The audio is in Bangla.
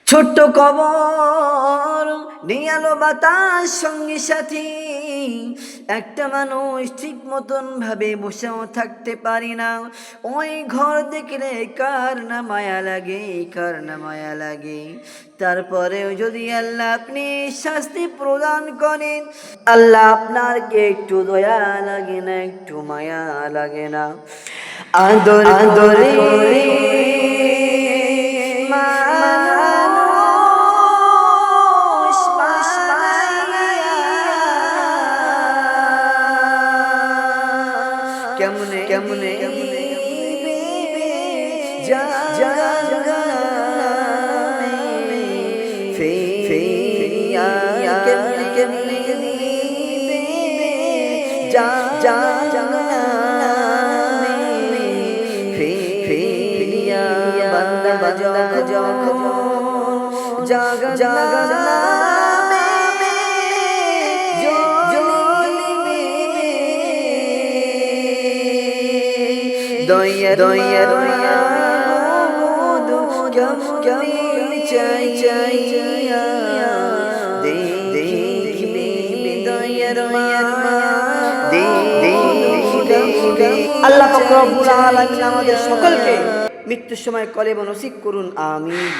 ছোট্ট কবর নিয়ালো বাতাস সঙ্গী সাথী, একটা মানুষ ঠিক মতন ভাবে বসেও থাকতে পারি না। ওই ঘর দেখলে কার না মায়া লাগে, কার না মায়া লাগে। তারপরেও যদি আল্লাহ আপনি শাস্তি প্রদান করেন, আল্লাহ আপনার কে একটু দয়া লাগে না, একটু মায়া লাগে না? আদর আদরে কেমনে কেমনে যা যা কেমনে কেমনে যা যা বান্দা যখন জাগা জাগা দয়া দয়া দয়া কেমন চাই চাই দেখবি দয়া দয়া আল্লাহ পাক রব্বুল আলামিন আমাদের সকলকে মৃত্যুর সময় কলেমা নসিব করুন, আমিন।